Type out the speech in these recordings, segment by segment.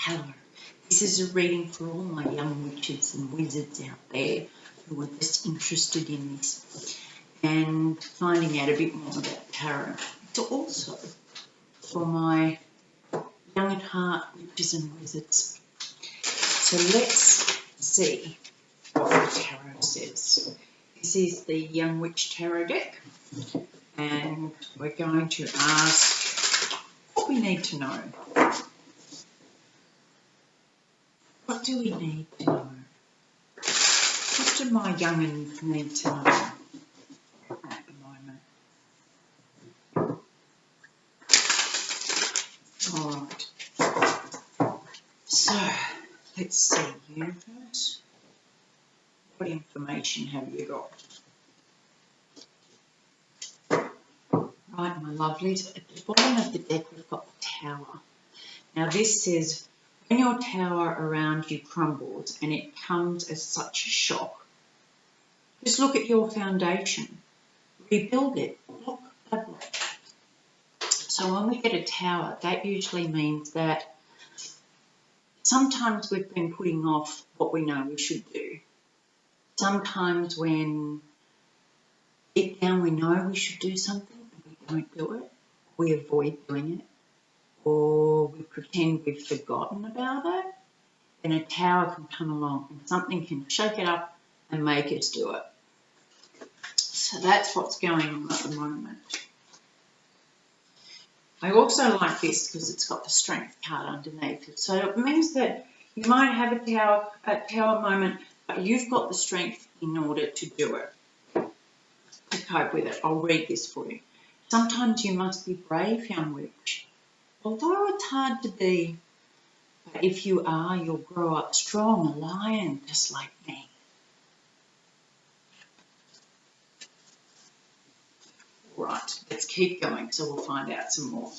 Hello. This is a reading for all my young witches and wizards out there who are just interested in this and finding out a bit more about tarot. It's also for my young at heart witches and wizards. So let's see what the tarot says. This is the Young Witch Tarot deck, and we're going to ask what we need to know. What do we need to know? What do my young'uns need to know at the moment? All right. So, let's see, universe. What information have you got? Right, my lovelies, at the bottom of the deck we've got the Tower. Now this says, when your tower around you crumbles and it comes as such a shock, just look at your foundation, rebuild it, block by block. So when we get a tower, that usually means that sometimes we've been putting off what we know we should do. Sometimes when deep down we know we should do something and we don't do it, we avoid doing it, or we pretend we've forgotten about it, then a tower can come along and something can shake it up and make us do it. So that's what's going on at the moment. I also like this because it's got the Strength card underneath it. So it means that you might have a tower moment, but you've got the strength in order to do it, to cope with it. I'll read this for you. Sometimes you must be brave, young witch. Although it's hard to be, but if you are, you'll grow up strong, a lion, just like me. Right, let's keep going so we'll find out some more.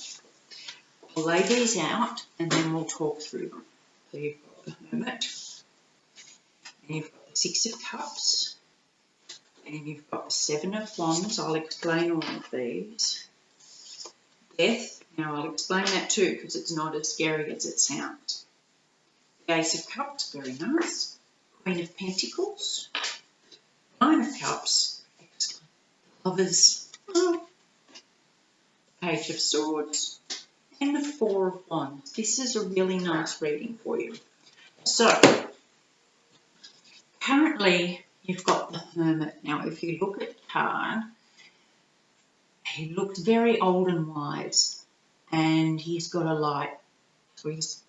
I'll lay these out and then we'll talk through them. So you've got the Hermit, and you've got the Six of Cups, and you've got the Seven of Wands. I'll explain all of these. Death, now I'll explain that too because it's not as scary as it sounds. The Ace of Cups, very nice. Queen of Pentacles, Nine of Cups, Lovers, Page of Swords, and the Four of Wands. This is a really nice reading for you. So, currently you've got the Hermit. Now, if you look at the card, he looks very old and wise, and he's got a light. So he's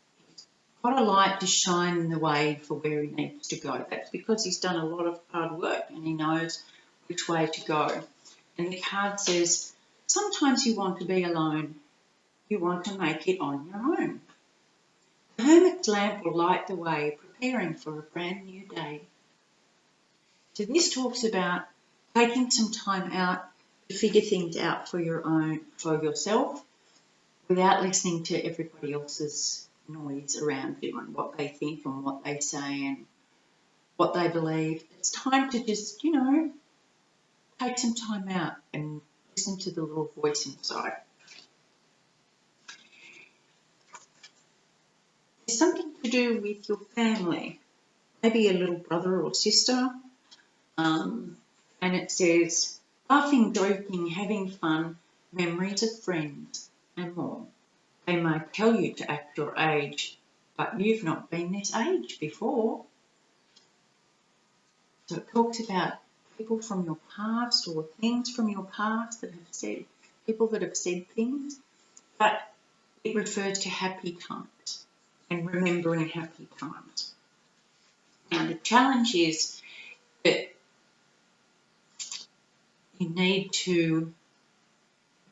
got a light to shine the way for where he needs to go. That's because he's done a lot of hard work and he knows which way to go. And the card says, sometimes you want to be alone. You want to make it on your own. The Hermit's lamp will light the way, preparing for a brand new day. So this talks about taking some time out to figure things out for yourself, without listening to everybody else's noise around you and what they think and what they say and what they believe. It's time to just, take some time out and listen to the little voice inside. There's something to do with your family, maybe a little brother or sister, and it says, laughing, joking, having fun, memories of friends and more. They may tell you to act your age, but you've not been this age before. So it talks about people from your past or things from your past that have said, people that have said things, but it refers to happy times and remembering happy times. Now the challenge is that you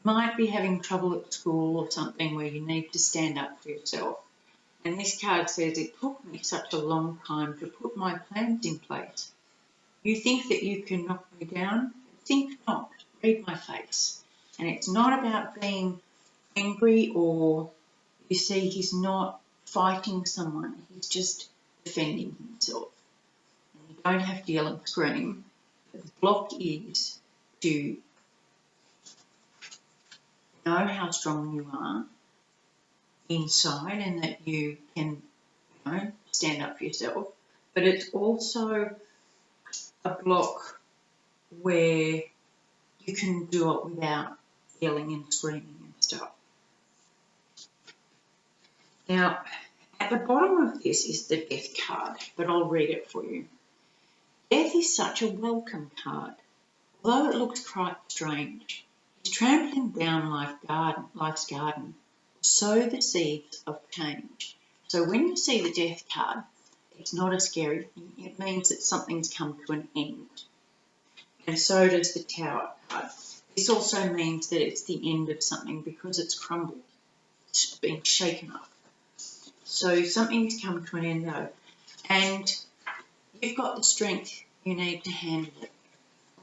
might be having trouble at school or something where you need to stand up for yourself. And this card says, it took me such a long time to put my plans in place. You think that you can knock me down? Think not. Read my face. And it's not about being angry or, you see, he's not fighting someone. He's just defending himself. And you don't have to yell and scream. But the block is to know how strong you are inside and that you can stand up for yourself, but it's also a block where you can do it without yelling and screaming and stuff. Now, at the bottom of this is the death card, but I'll read it for you. Death is such a welcome card. Although it looks quite strange, he's trampling down life's garden to sow the seeds of change. So when you see the death card, it's not a scary thing. It means that something's come to an end. And so does the Tower card. This also means that it's the end of something because it's crumbled. It's been shaken up. So something's come to an end though. And you've got the strength you need to handle it.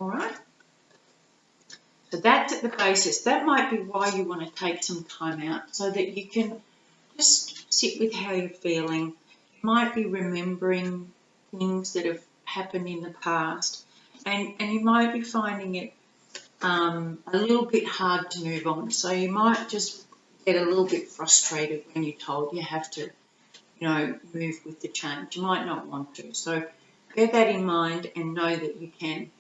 All right? So that's at the basis. That might be why you want to take some time out so that you can just sit with how you're feeling. You might be remembering things that have happened in the past, and you might be finding it a little bit hard to move on. So you might just get a little bit frustrated when you're told you have to, move with the change. You might not want to. So bear that in mind and know that you can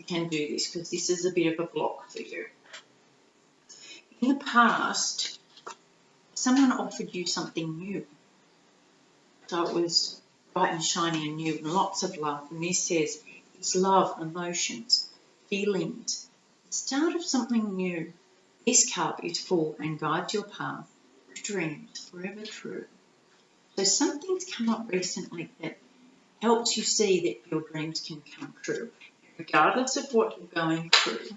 do this, because this is a bit of a block for you. In the past, someone offered you something new. So it was bright and shiny and new and lots of love. And this says it's love, emotions, feelings, the start of something new. This cup is full and guides your path, dreams forever true. So something's come up recently that helps you see that your dreams can come true. Regardless of what you're going through,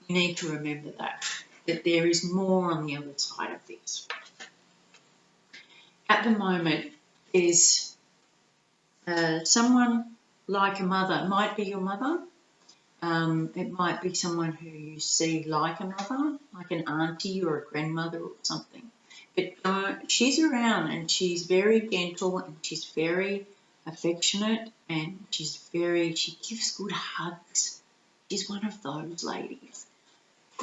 you need to remember that there is more on the other side of this. At the moment, is someone like a mother. It might be your mother. It might be someone who you see like a mother, like an auntie or a grandmother or something. But she's around and she's very gentle and she's very affectionate and she gives good hugs. She's one of those ladies.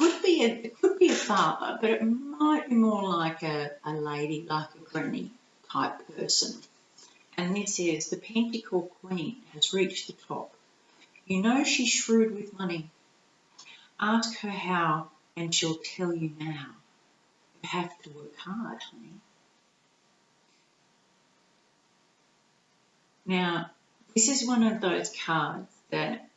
It could be a father, but it might be more like a lady, like a granny type person. And this is the Pentacle Queen has reached the top. You know she's shrewd with money. Ask her how and she'll tell you now. You have to work hard, honey. Now, this is one of those cards that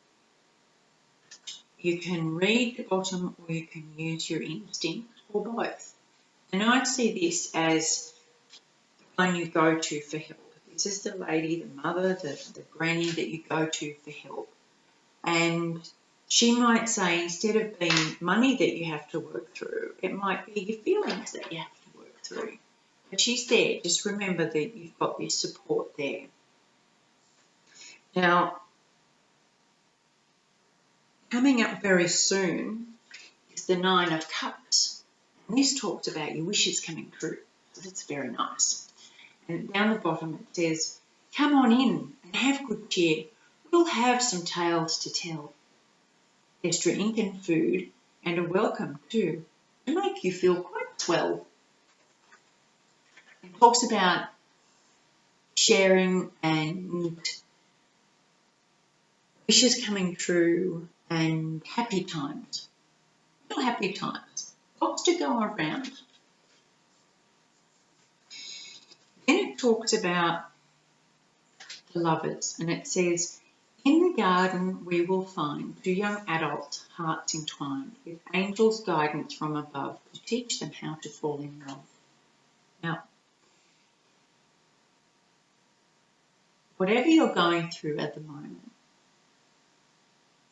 you can read the bottom or you can use your instinct or both. And I see this as the one you go to for help. This is the lady, the mother, the granny that you go to for help. And she might say, instead of being money that you have to work through, it might be your feelings that you have to work through. But she's there. Just remember that you've got this support there. Now, coming up very soon is the Nine of Cups. And this talks about your wishes coming true. So that's very nice. And down the bottom it says, come on in and have good cheer. We'll have some tales to tell. There's drink and food and a welcome too to make you feel quite swell. It talks about sharing and wishes coming true and happy times. Real happy times. Lots to go around. Then it talks about the lovers and it says, in the garden we will find two young adults, hearts entwined, with angels' guidance from above to teach them how to fall in love. Now, whatever you're going through at the moment,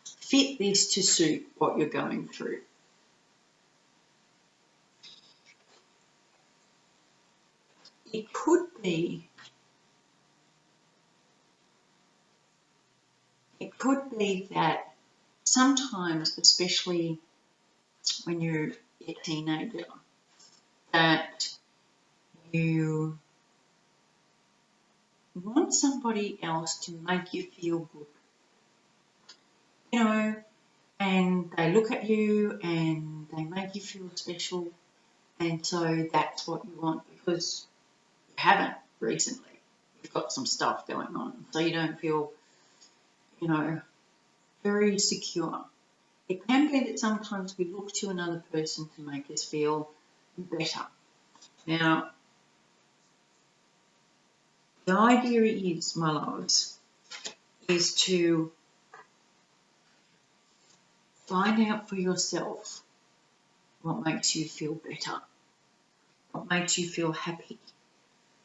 fit this to suit what you're going through. It could be that sometimes, especially when you're a teenager, that you want somebody else to make you feel good. And they look at you and they make you feel special, and so that's what you want because you haven't recently. you've got some stuff going on, so you don't feel, you know, very secure. It can be that sometimes we look to another person to make us feel better. Now, the idea is, my loves, is to find out for yourself what makes you feel better, what makes you feel happy.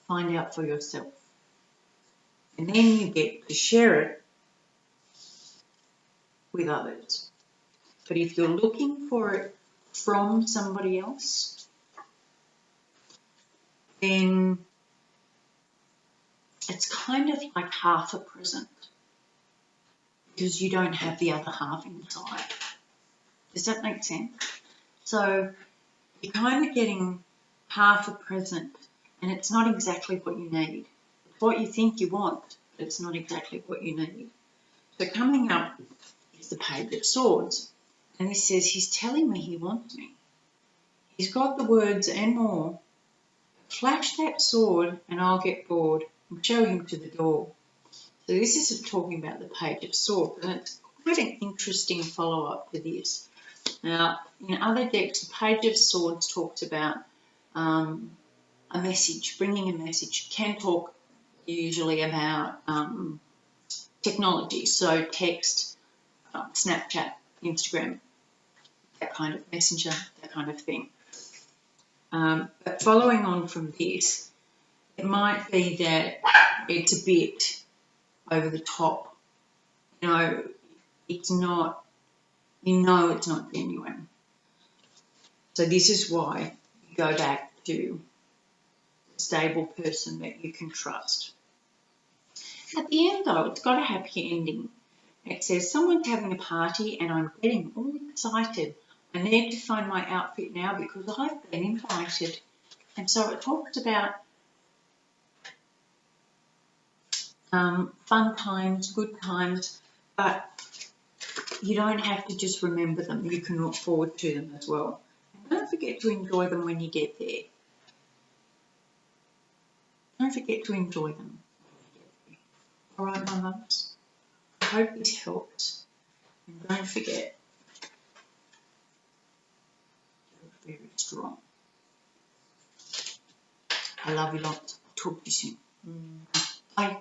Find out for yourself. And then you get to share it with others. But if you're looking for it from somebody else, then it's kind of like half a present, because you don't have the other half inside. Does that make sense? So you're kind of getting half a present, and it's not exactly what you need. It's what you think you want, but it's not exactly what you need. So coming up is the Page of Swords. And this says, he's telling me he wants me. He's got the words and more. Flash that sword and I'll get bored and show him to the door. So this is talking about the Page of Swords, and it's quite an interesting follow-up to this. Now, in other decks, the Page of Swords talks about a message, bringing a message. Can talk usually about technology, so text, Snapchat, Instagram, that kind of messenger, that kind of thing. But following on from this, it might be that it's a bit over the top. It's not genuine. So this is why you go back to a stable person that you can trust. At the end, though, it's got a happy ending. It says, someone's having a party and I'm getting all excited. I need to find my outfit now because I've been invited. And so it talks about fun times, good times, but you don't have to just remember them. You can look forward to them as well. And don't forget to enjoy them when you get there. Don't forget to enjoy them. All right, my loves? I hope this helps. And don't forget, you're very strong. I love you lots. Talk to you soon. Bye.